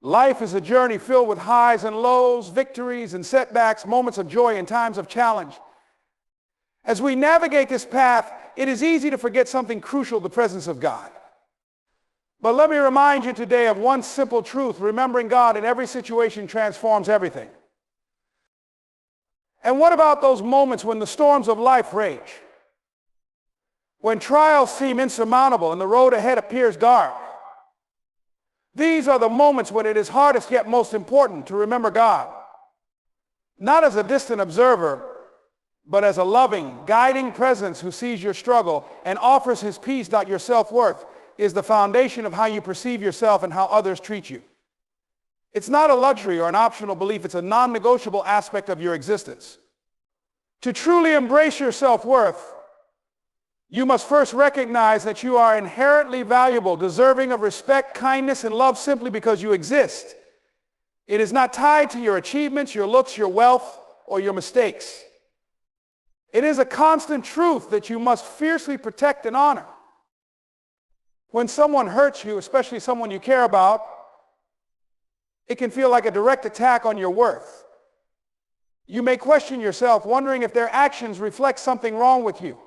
Life is a journey filled with highs and lows, victories and setbacks, moments of joy and times of challenge. As we navigate this path, it is easy to forget something crucial, the presence of God. But let me remind you today of one simple truth: remembering God in every situation transforms everything. And what about those moments when the storms of life rage? When trials seem insurmountable and the road ahead appears dark? These are the moments when it is hardest yet most important to remember God. Not as a distant observer, but as a loving, guiding presence who sees your struggle and offers his peace. Your self-worth is the foundation of how you perceive yourself and how others treat you. It's not a luxury or an optional belief. It's a non-negotiable aspect of your existence. To truly embrace your self-worth, you must first recognize that you are inherently valuable, deserving of respect, kindness, and love simply because you exist. It is not tied to your achievements, your looks, your wealth, or your mistakes. It is a constant truth that you must fiercely protect and honor. When someone hurts you, especially someone you care about, it can feel like a direct attack on your worth. You may question yourself, wondering if their actions reflect something wrong with you.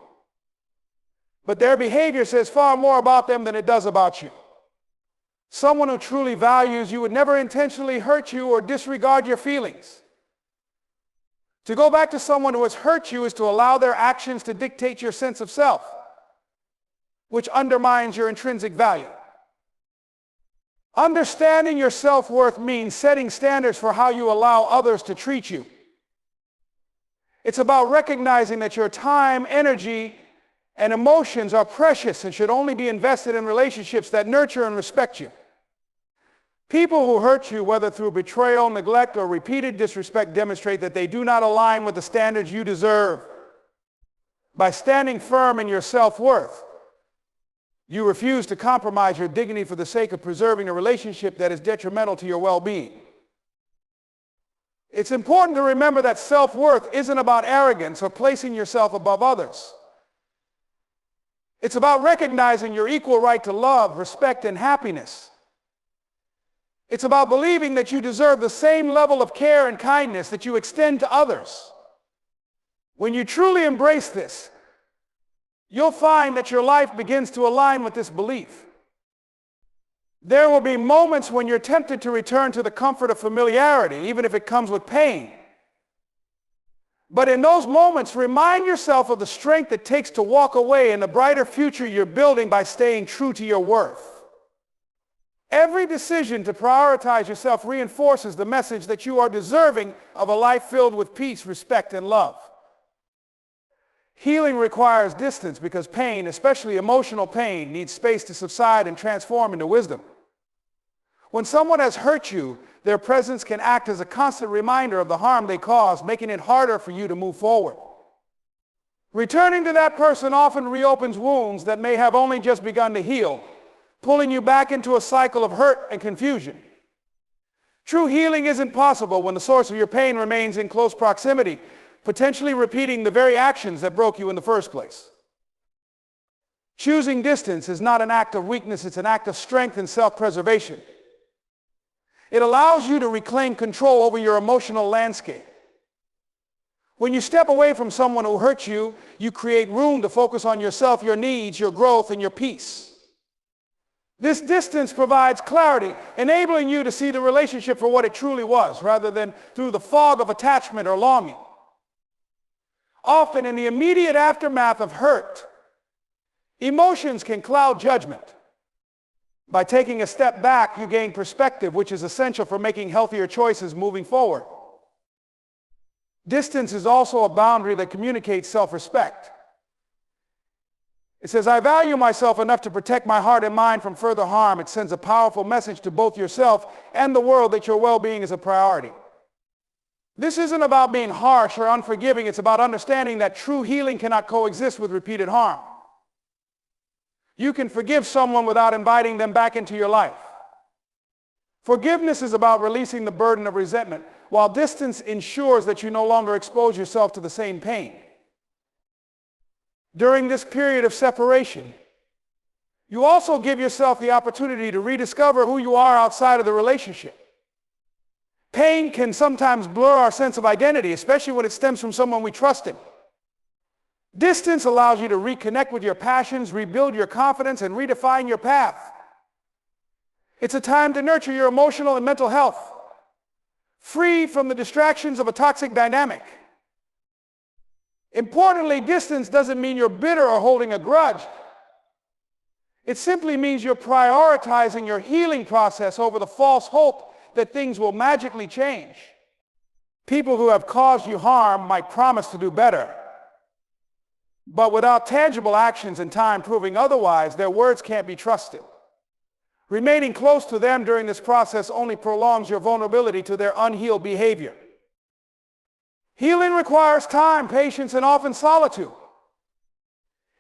But their behavior says far more about them than it does about you. Someone who truly values you would never intentionally hurt you or disregard your feelings. To go back to someone who has hurt you is to allow their actions to dictate your sense of self, which undermines your intrinsic value. Understanding your self-worth means setting standards for how you allow others to treat you. It's about recognizing that your time, energy, and emotions are precious and should only be invested in relationships that nurture and respect you. People who hurt you, whether through betrayal, neglect, or repeated disrespect, demonstrate that they do not align with the standards you deserve. By standing firm in your self-worth, you refuse to compromise your dignity for the sake of preserving a relationship that is detrimental to your well-being. It's important to remember that self-worth isn't about arrogance or placing yourself above others. It's about recognizing your equal right to love, respect, and happiness. It's about believing that you deserve the same level of care and kindness that you extend to others. When you truly embrace this, you'll find that your life begins to align with this belief. There will be moments when you're tempted to return to the comfort of familiarity, even if it comes with pain. But in those moments, remind yourself of the strength it takes to walk away and the brighter future you're building by staying true to your worth. Every decision to prioritize yourself reinforces the message that you are deserving of a life filled with peace, respect, and love. Healing requires distance because pain, especially emotional pain, needs space to subside and transform into wisdom. When someone has hurt you, their presence can act as a constant reminder of the harm they caused, making it harder for you to move forward. Returning to that person often reopens wounds that may have only just begun to heal, pulling you back into a cycle of hurt and confusion. True healing isn't possible when the source of your pain remains in close proximity, potentially repeating the very actions that broke you in the first place. Choosing distance is not an act of weakness, it's an act of strength and self-preservation. It allows you to reclaim control over your emotional landscape. When you step away from someone who hurt you, you create room to focus on yourself, your needs, your growth, and your peace. This distance provides clarity, enabling you to see the relationship for what it truly was, rather than through the fog of attachment or longing. Often in the immediate aftermath of hurt, emotions can cloud judgment. By taking a step back, you gain perspective, which is essential for making healthier choices moving forward. Distance is also a boundary that communicates self-respect. It says, I value myself enough to protect my heart and mind from further harm. It sends a powerful message to both yourself and the world that your well-being is a priority. This isn't about being harsh or unforgiving. It's about understanding that true healing cannot coexist with repeated harm. You can forgive someone without inviting them back into your life. Forgiveness is about releasing the burden of resentment, while distance ensures that you no longer expose yourself to the same pain. During this period of separation, you also give yourself the opportunity to rediscover who you are outside of the relationship. Pain can sometimes blur our sense of identity, especially when it stems from someone we trusted. Distance allows you to reconnect with your passions, rebuild your confidence, and redefine your path. It's a time to nurture your emotional and mental health, free from the distractions of a toxic dynamic. Importantly, distance doesn't mean you're bitter or holding a grudge. It simply means you're prioritizing your healing process over the false hope that things will magically change. People who have caused you harm might promise to do better, but without tangible actions and time proving otherwise, their words can't be trusted. Remaining close to them during this process only prolongs your vulnerability to their unhealed behavior. Healing requires time, patience, and often solitude.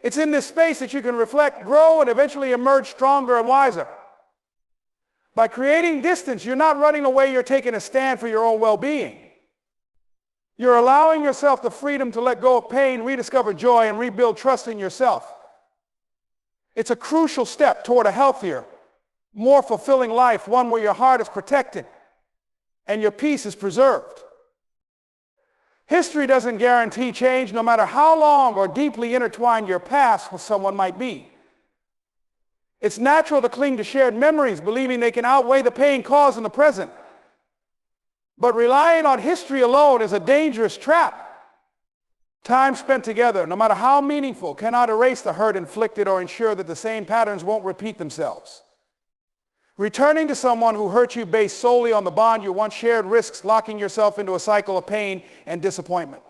It's in this space that you can reflect, grow, and eventually emerge stronger and wiser. By creating distance, you're not running away, you're taking a stand for your own well-being. You're allowing yourself the freedom to let go of pain, rediscover joy, and rebuild trust in yourself. It's a crucial step toward a healthier, more fulfilling life, one where your heart is protected and your peace is preserved. History doesn't guarantee change, no matter how long or deeply intertwined your past with someone might be. It's natural to cling to shared memories, believing they can outweigh the pain caused in the present. But relying on history alone is a dangerous trap. Time spent together, no matter how meaningful, cannot erase the hurt inflicted or ensure that the same patterns won't repeat themselves. Returning to someone who hurt you based solely on the bond you once shared risks locking yourself into a cycle of pain and disappointment.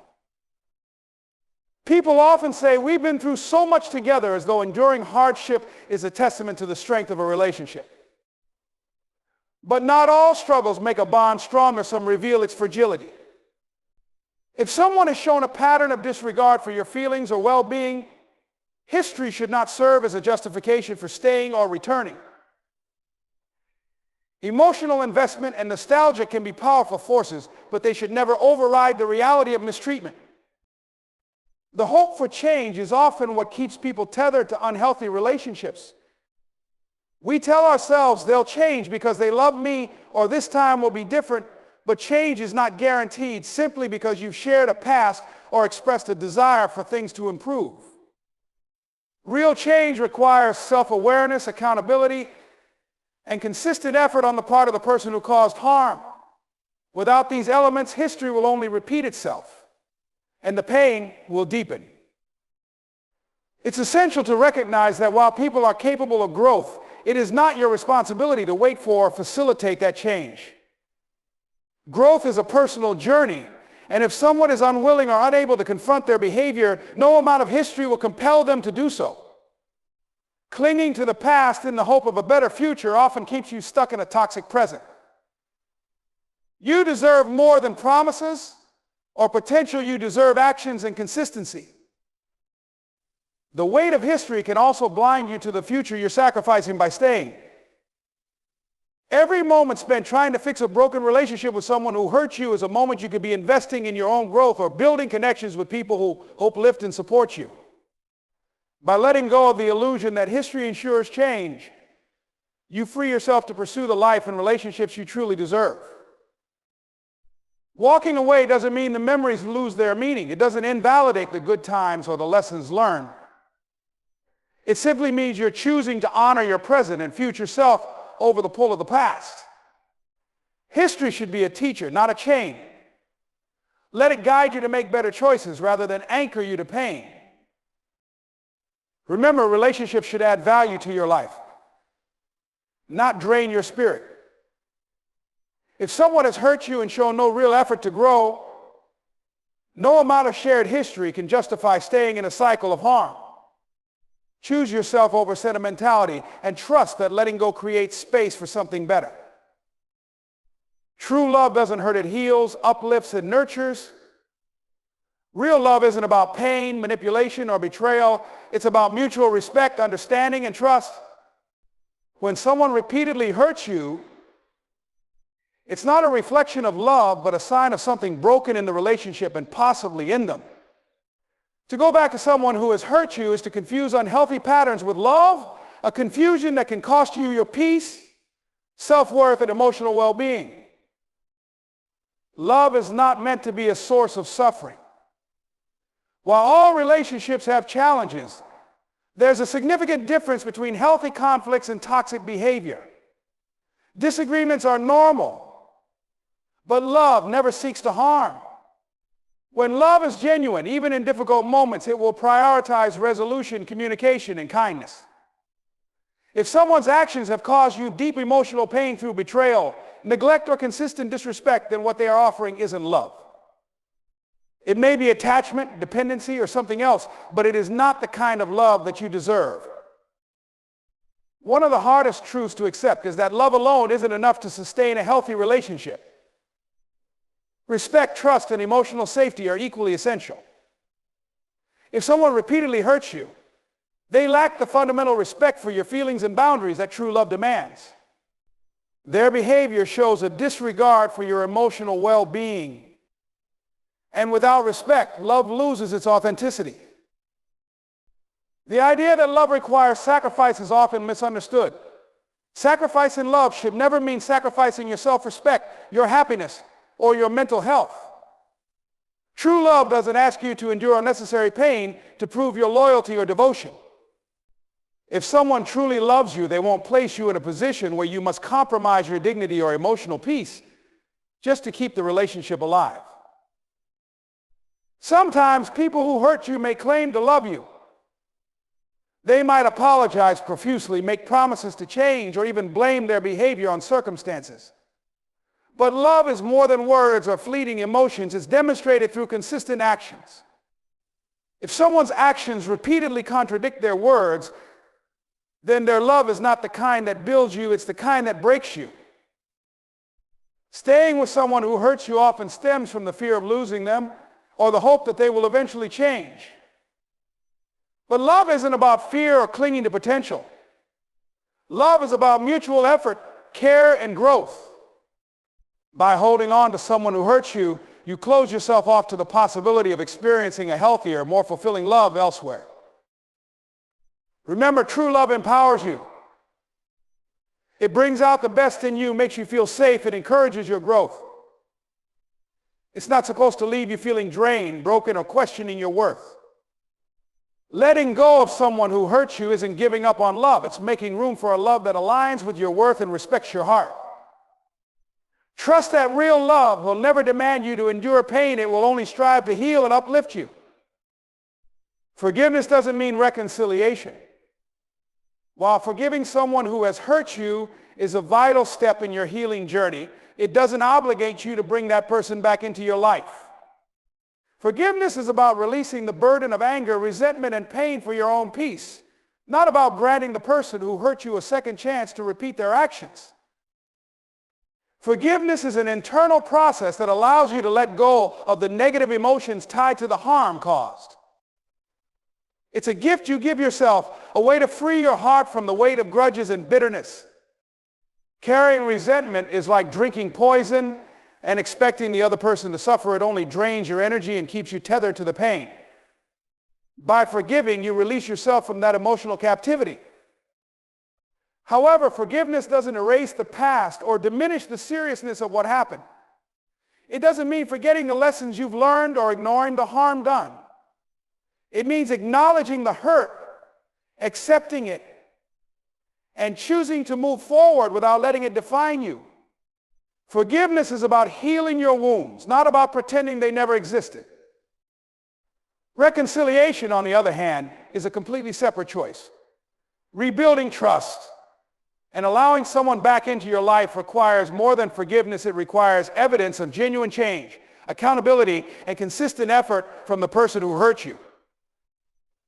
People often say we've been through so much together, as though enduring hardship is a testament to the strength of a relationship. But not all struggles make a bond stronger, some reveal its fragility. If someone has shown a pattern of disregard for your feelings or well-being, history should not serve as a justification for staying or returning. Emotional investment and nostalgia can be powerful forces, but they should never override the reality of mistreatment. The hope for change is often what keeps people tethered to unhealthy relationships. We tell ourselves they'll change because they love me, or this time will be different, but change is not guaranteed simply because you've shared a past or expressed a desire for things to improve. Real change requires self-awareness, accountability, and consistent effort on the part of the person who caused harm. Without these elements, history will only repeat itself, and the pain will deepen. It's essential to recognize that while people are capable of growth, it is not your responsibility to wait for or facilitate that change. Growth is a personal journey, and if someone is unwilling or unable to confront their behavior, no amount of history will compel them to do so. Clinging to the past in the hope of a better future often keeps you stuck in a toxic present. You deserve more than promises or potential. You deserve actions and consistency. The weight of history can also blind you to the future you're sacrificing by staying. Every moment spent trying to fix a broken relationship with someone who hurt you is a moment you could be investing in your own growth or building connections with people who uplift and support you. By letting go of the illusion that history ensures change, you free yourself to pursue the life and relationships you truly deserve. Walking away doesn't mean the memories lose their meaning. It doesn't invalidate the good times or the lessons learned. It simply means you're choosing to honor your present and future self over the pull of the past. History should be a teacher, not a chain. Let it guide you to make better choices rather than anchor you to pain. Remember, relationships should add value to your life, not drain your spirit. If someone has hurt you and shown no real effort to grow, no amount of shared history can justify staying in a cycle of harm. Choose yourself over sentimentality and trust that letting go creates space for something better. True love doesn't hurt, it heals, uplifts, and nurtures. Real love isn't about pain, manipulation, or betrayal. It's about mutual respect, understanding, and trust. When someone repeatedly hurts you, it's not a reflection of love, but a sign of something broken in the relationship and possibly in them. To go back to someone who has hurt you is to confuse unhealthy patterns with love, a confusion that can cost you your peace, self-worth, and emotional well-being. Love is not meant to be a source of suffering. While all relationships have challenges, there's a significant difference between healthy conflicts and toxic behavior. Disagreements are normal, but love never seeks to harm. When love is genuine, even in difficult moments, it will prioritize resolution, communication, and kindness. If someone's actions have caused you deep emotional pain through betrayal, neglect, or consistent disrespect, then what they are offering isn't love. It may be attachment, dependency, or something else, but it is not the kind of love that you deserve. One of the hardest truths to accept is that love alone isn't enough to sustain a healthy relationship. Respect, trust, and emotional safety are equally essential. If someone repeatedly hurts you, they lack the fundamental respect for your feelings and boundaries that true love demands. Their behavior shows a disregard for your emotional well-being. And without respect, love loses its authenticity. The idea that love requires sacrifice is often misunderstood. Sacrifice in love should never mean sacrificing your self-respect, your happiness, or your mental health. True love doesn't ask you to endure unnecessary pain to prove your loyalty or devotion. If someone truly loves you, they won't place you in a position where you must compromise your dignity or emotional peace just to keep the relationship alive. Sometimes people who hurt you may claim to love you. They might apologize profusely, make promises to change, or even blame their behavior on circumstances. But love is more than words or fleeting emotions. It's demonstrated through consistent actions. If someone's actions repeatedly contradict their words, then their love is not the kind that builds you, it's the kind that breaks you. Staying with someone who hurts you often stems from the fear of losing them or the hope that they will eventually change. But love isn't about fear or clinging to potential. Love is about mutual effort, care, and growth. By holding on to someone who hurts you, you close yourself off to the possibility of experiencing a healthier, more fulfilling love elsewhere. Remember, true love empowers you. It brings out the best in you, makes you feel safe, and encourages your growth. It's not supposed to leave you feeling drained, broken, or questioning your worth. Letting go of someone who hurts you isn't giving up on love. It's making room for a love that aligns with your worth and respects your heart. Trust that real love will never demand you to endure pain. It will only strive to heal and uplift you. Forgiveness doesn't mean reconciliation. While forgiving someone who has hurt you is a vital step in your healing journey, it doesn't obligate you to bring that person back into your life. Forgiveness is about releasing the burden of anger, resentment, and pain for your own peace, not about granting the person who hurt you a second chance to repeat their actions. Forgiveness is an internal process that allows you to let go of the negative emotions tied to the harm caused. It's a gift you give yourself, a way to free your heart from the weight of grudges and bitterness. Carrying resentment is like drinking poison and expecting the other person to suffer. It only drains your energy and keeps you tethered to the pain. By forgiving, you release yourself from that emotional captivity. However, forgiveness doesn't erase the past or diminish the seriousness of what happened. It doesn't mean forgetting the lessons you've learned or ignoring the harm done. It means acknowledging the hurt, accepting it, and choosing to move forward without letting it define you. Forgiveness is about healing your wounds, not about pretending they never existed. Reconciliation, on the other hand, is a completely separate choice. Rebuilding trust and allowing someone back into your life requires more than forgiveness. It requires evidence of genuine change, accountability, and consistent effort from the person who hurt you.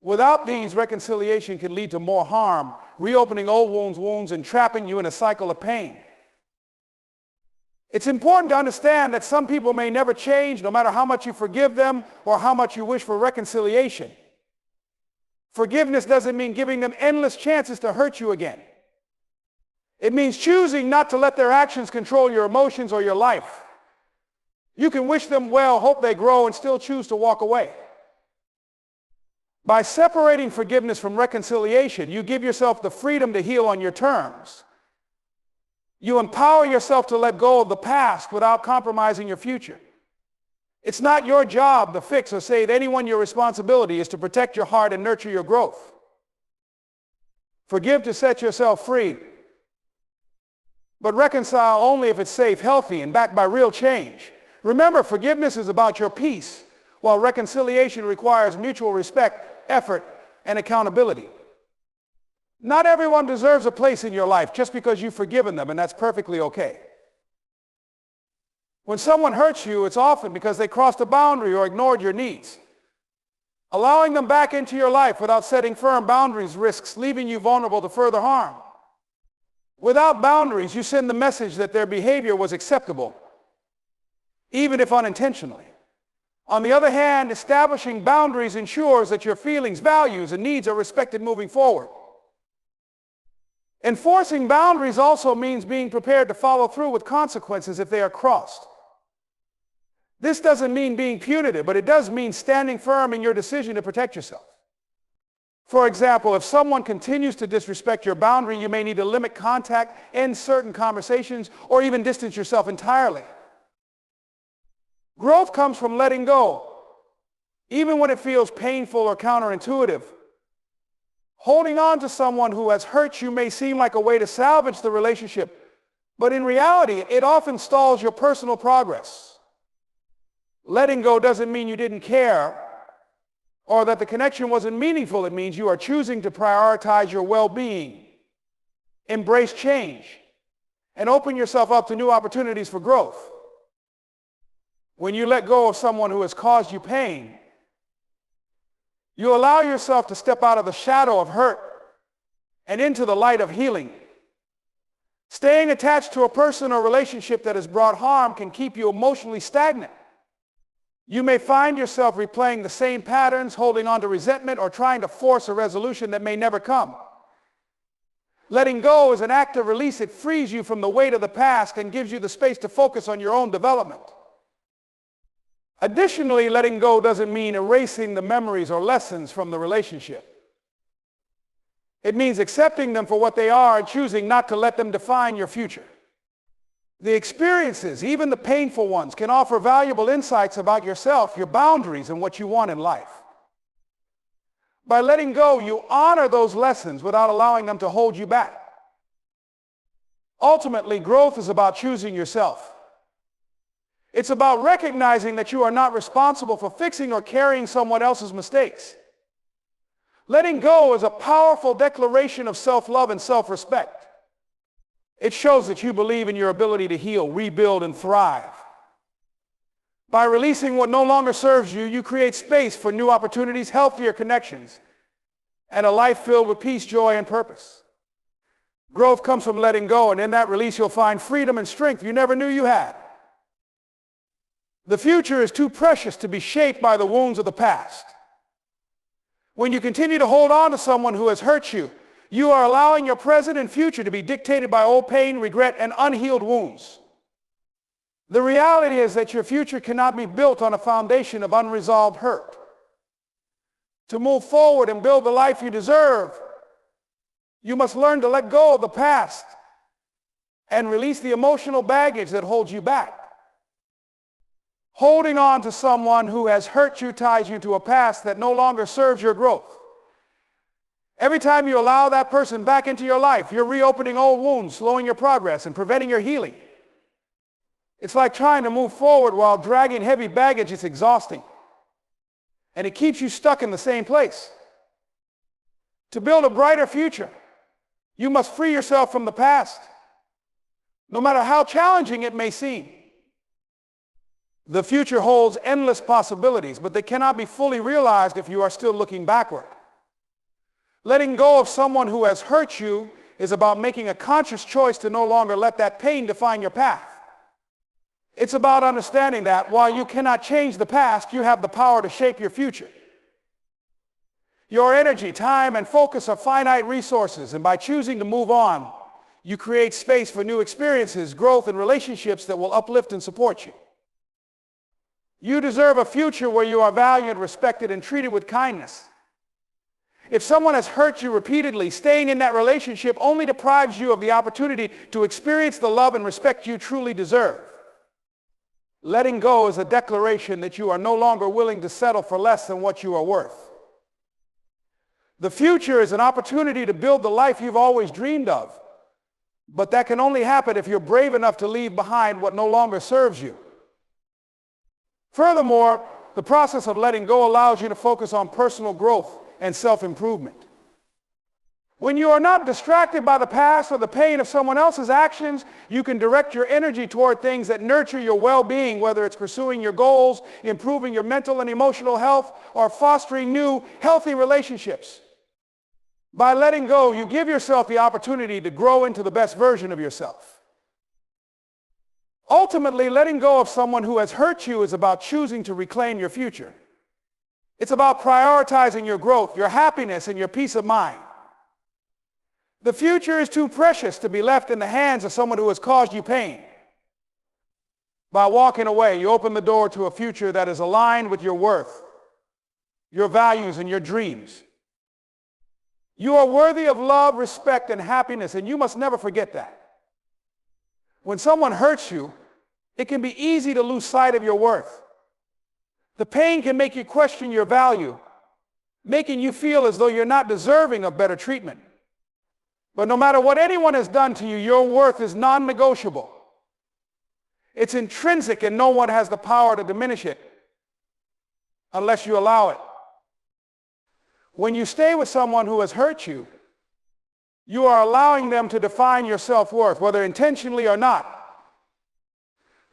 Without these, reconciliation can lead to more harm, reopening old wounds and trapping you in a cycle of pain. It's important to understand that some people may never change, no matter how much you forgive them or how much you wish for reconciliation. Forgiveness doesn't mean giving them endless chances to hurt you again. It means choosing not to let their actions control your emotions or your life. You can wish them well, hope they grow, and still choose to walk away. By separating forgiveness from reconciliation, you give yourself the freedom to heal on your terms. You empower yourself to let go of the past without compromising your future. It's not your job to fix or save anyone. Your responsibility is to protect your heart and nurture your growth. Forgive to set yourself free, but reconcile only if it's safe, healthy, and backed by real change. Remember, forgiveness is about your peace, while reconciliation requires mutual respect, effort, and accountability. Not everyone deserves a place in your life just because you've forgiven them, and that's perfectly okay. When someone hurts you, it's often because they crossed a boundary or ignored your needs. Allowing them back into your life without setting firm boundaries risks leaving you vulnerable to further harm. Without boundaries, you send the message that their behavior was acceptable, even if unintentionally. On the other hand, establishing boundaries ensures that your feelings, values, and needs are respected moving forward. Enforcing boundaries also means being prepared to follow through with consequences if they are crossed. This doesn't mean being punitive, but it does mean standing firm in your decision to protect yourself. For example, if someone continues to disrespect your boundary, you may need to limit contact, end certain conversations, or even distance yourself entirely. Growth comes from letting go, even when it feels painful or counterintuitive. Holding on to someone who has hurt you may seem like a way to salvage the relationship, but in reality, it often stalls your personal progress. Letting go doesn't mean you didn't care or that the connection wasn't meaningful. It means you are choosing to prioritize your well-being, embrace change, and open yourself up to new opportunities for growth. When you let go of someone who has caused you pain, you allow yourself to step out of the shadow of hurt and into the light of healing. Staying attached to a person or relationship that has brought harm can keep you emotionally stagnant. You may find yourself replaying the same patterns, holding on to resentment, or trying to force a resolution that may never come. Letting go is an act of release. It frees you from the weight of the past and gives you the space to focus on your own development. Additionally, letting go doesn't mean erasing the memories or lessons from the relationship. It means accepting them for what they are and choosing not to let them define your future. The experiences, even the painful ones, can offer valuable insights about yourself, your boundaries, and what you want in life. By letting go, you honor those lessons without allowing them to hold you back. Ultimately, growth is about choosing yourself. It's about recognizing that you are not responsible for fixing or carrying someone else's mistakes. Letting go is a powerful declaration of self-love and self-respect. It shows that you believe in your ability to heal, rebuild, and thrive. By releasing what no longer serves you, you create space for new opportunities, healthier connections, and a life filled with peace, joy, and purpose. Growth comes from letting go, and in that release, you'll find freedom and strength you never knew you had. The future is too precious to be shaped by the wounds of the past. When you continue to hold on to someone who has hurt you, you are allowing your present and future to be dictated by old pain, regret, and unhealed wounds. The reality is that your future cannot be built on a foundation of unresolved hurt. To move forward and build the life you deserve, you must learn to let go of the past and release the emotional baggage that holds you back. Holding on to someone who has hurt you ties you to a past that no longer serves your growth. Every time you allow that person back into your life, you're reopening old wounds, slowing your progress, and preventing your healing. It's like trying to move forward while dragging heavy baggage. It's exhausting, and it keeps you stuck in the same place. To build a brighter future, you must free yourself from the past, no matter how challenging it may seem. The future holds endless possibilities, but they cannot be fully realized if you are still looking backward. Letting go of someone who has hurt you is about making a conscious choice to no longer let that pain define your path. It's about understanding that while you cannot change the past, you have the power to shape your future. Your energy, time, and focus are finite resources, and by choosing to move on, you create space for new experiences, growth, and relationships that will uplift and support you. You deserve a future where you are valued, respected, and treated with kindness. If someone has hurt you repeatedly, staying in that relationship only deprives you of the opportunity to experience the love and respect you truly deserve. Letting go is a declaration that you are no longer willing to settle for less than what you are worth. The future is an opportunity to build the life you've always dreamed of, but that can only happen if you're brave enough to leave behind what no longer serves you. Furthermore, the process of letting go allows you to focus on personal growth and self-improvement. When you are not distracted by the past or the pain of someone else's actions, you can direct your energy toward things that nurture your well-being, whether it's pursuing your goals, improving your mental and emotional health, or fostering new, healthy relationships. By letting go, you give yourself the opportunity to grow into the best version of yourself. Ultimately, letting go of someone who has hurt you is about choosing to reclaim your future. It's about prioritizing your growth, your happiness, and your peace of mind. The future is too precious to be left in the hands of someone who has caused you pain. By walking away, you open the door to a future that is aligned with your worth, your values, and your dreams. You are worthy of love, respect, and happiness, and you must never forget that. When someone hurts you, it can be easy to lose sight of your worth. The pain can make you question your value, making you feel as though you're not deserving of better treatment. But no matter what anyone has done to you, your worth is non-negotiable. It's intrinsic, and no one has the power to diminish it unless you allow it. When you stay with someone who has hurt you, you are allowing them to define your self-worth, whether intentionally or not.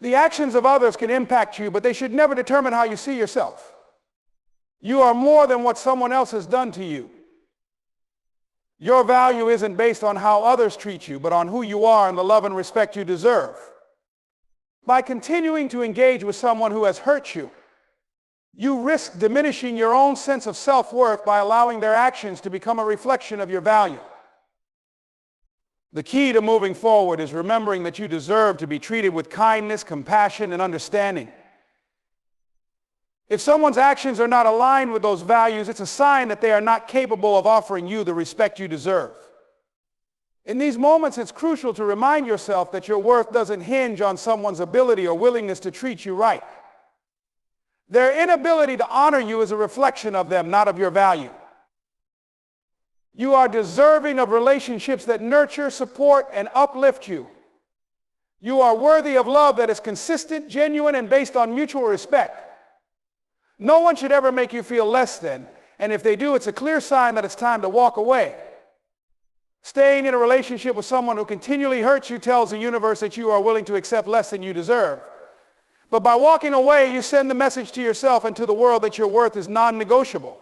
The actions of others can impact you, but they should never determine how you see yourself. You are more than what someone else has done to you. Your value isn't based on how others treat you, but on who you are and the love and respect you deserve. By continuing to engage with someone who has hurt you, you risk diminishing your own sense of self-worth by allowing their actions to become a reflection of your value. The key to moving forward is remembering that you deserve to be treated with kindness, compassion, and understanding. If someone's actions are not aligned with those values, it's a sign that they are not capable of offering you the respect you deserve. In these moments, it's crucial to remind yourself that your worth doesn't hinge on someone's ability or willingness to treat you right. Their inability to honor you is a reflection of them, not of your value. You are deserving of relationships that nurture, support, and uplift you. You are worthy of love that is consistent, genuine, and based on mutual respect. No one should ever make you feel less than, and if they do, it's a clear sign that it's time to walk away. Staying in a relationship with someone who continually hurts you tells the universe that you are willing to accept less than you deserve. But by walking away, you send the message to yourself and to the world that your worth is non-negotiable.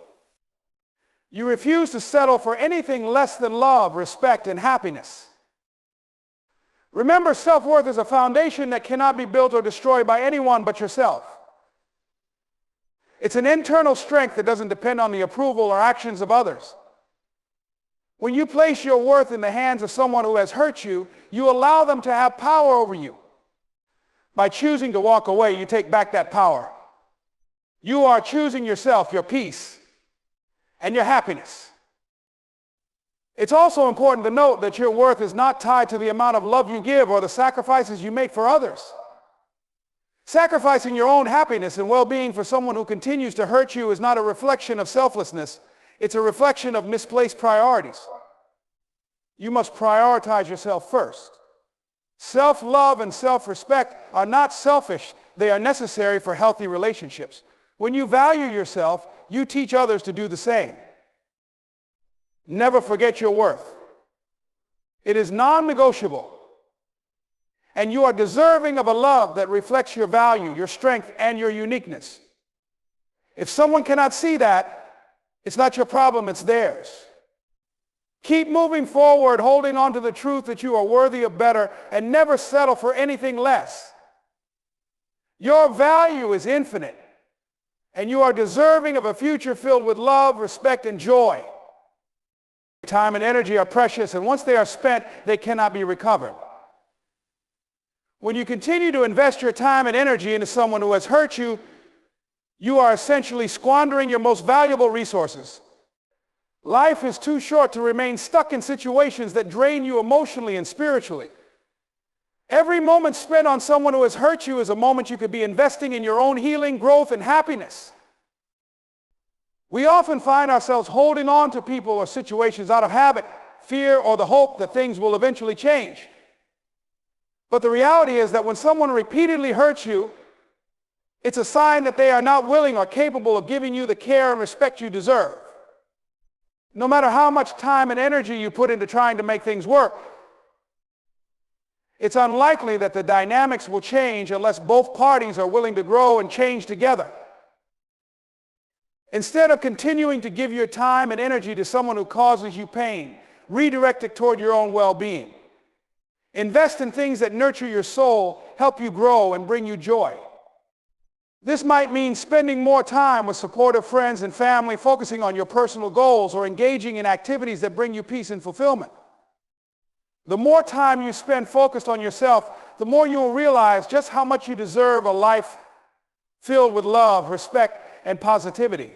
You refuse to settle for anything less than love, respect, and happiness. Remember, self-worth is a foundation that cannot be built or destroyed by anyone but yourself. It's an internal strength that doesn't depend on the approval or actions of others. When you place your worth in the hands of someone who has hurt you, you allow them to have power over you. By choosing to walk away, you take back that power. You are choosing yourself, your peace, and your happiness. It's also important to note that your worth is not tied to the amount of love you give or the sacrifices you make for others. Sacrificing your own happiness and well-being for someone who continues to hurt you is not a reflection of selflessness. It's a reflection of misplaced priorities. You must prioritize yourself first. Self-love and self-respect are not selfish. They are necessary for healthy relationships. When you value yourself, you teach others to do the same. Never forget your worth. It is non-negotiable. And you are deserving of a love that reflects your value, your strength, and your uniqueness. If someone cannot see that, it's not your problem, it's theirs. Keep moving forward, holding on to the truth that you are worthy of better, and never settle for anything less. Your value is infinite, and you are deserving of a future filled with love, respect, and joy. Time and energy are precious, and once they are spent, they cannot be recovered. When you continue to invest your time and energy into someone who has hurt you, you are essentially squandering your most valuable resources. Life is too short to remain stuck in situations that drain you emotionally and spiritually. Every moment spent on someone who has hurt you is a moment you could be investing in your own healing, growth, and happiness. We often find ourselves holding on to people or situations out of habit, fear, or the hope that things will eventually change. But the reality is that when someone repeatedly hurts you, it's a sign that they are not willing or capable of giving you the care and respect you deserve. No matter how much time and energy you put into trying to make things work, it's unlikely that the dynamics will change unless both parties are willing to grow and change together. Instead of continuing to give your time and energy to someone who causes you pain, redirect it toward your own well-being. Invest in things that nurture your soul, help you grow, and bring you joy. This might mean spending more time with supportive friends and family, focusing on your personal goals, or engaging in activities that bring you peace and fulfillment. The more time you spend focused on yourself, the more you will realize just how much you deserve a life filled with love, respect, and positivity.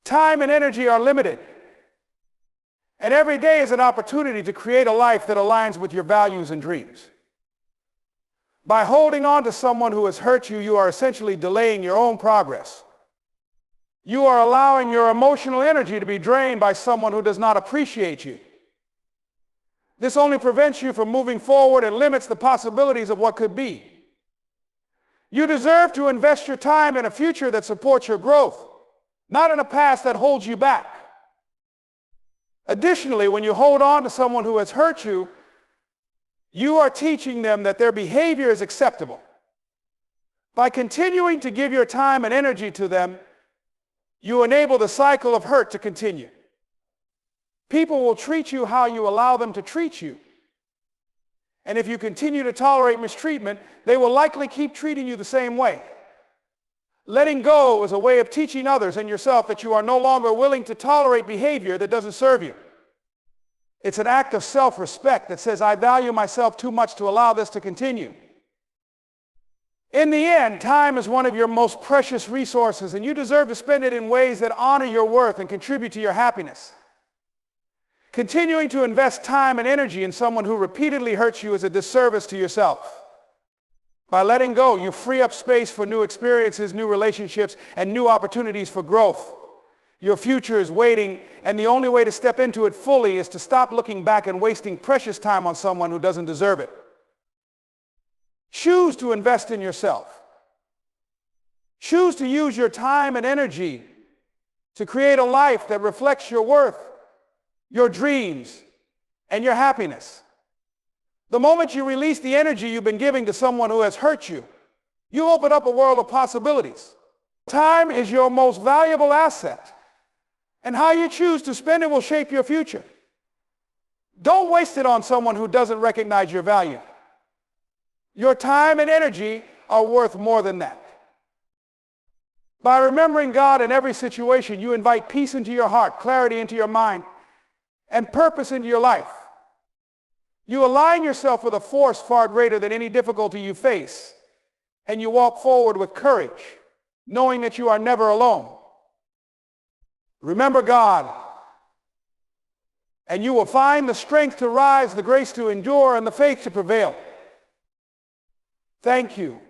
Time and energy are limited, and every day is an opportunity to create a life that aligns with your values and dreams. By holding on to someone who has hurt you, you are essentially delaying your own progress. You are allowing your emotional energy to be drained by someone who does not appreciate you. This only prevents you from moving forward and limits the possibilities of what could be. You deserve to invest your time in a future that supports your growth, not in a past that holds you back. Additionally, when you hold on to someone who has hurt you, you are teaching them that their behavior is acceptable. By continuing to give your time and energy to them, you enable the cycle of hurt to continue. People will treat you how you allow them to treat you. And if you continue to tolerate mistreatment, they will likely keep treating you the same way. Letting go is a way of teaching others and yourself that you are no longer willing to tolerate behavior that doesn't serve you. It's an act of self-respect that says, I value myself too much to allow this to continue. In the end, time is one of your most precious resources, and you deserve to spend it in ways that honor your worth and contribute to your happiness. Continuing to invest time and energy in someone who repeatedly hurts you is a disservice to yourself. By letting go, you free up space for new experiences, new relationships, and new opportunities for growth. Your future is waiting, and the only way to step into it fully is to stop looking back and wasting precious time on someone who doesn't deserve it. Choose to invest in yourself. Choose to use your time and energy to create a life that reflects your worth, your dreams, and your happiness. The moment you release the energy you've been giving to someone who has hurt you, you open up a world of possibilities. Time is your most valuable asset, and how you choose to spend it will shape your future. Don't waste it on someone who doesn't recognize your value. Your time and energy are worth more than that. By remembering God in every situation, you invite peace into your heart, clarity into your mind, and purpose into your life. You align yourself with a force far greater than any difficulty you face, and you walk forward with courage, knowing that you are never alone. Remember God, and you will find the strength to rise, the grace to endure, and the faith to prevail. Thank you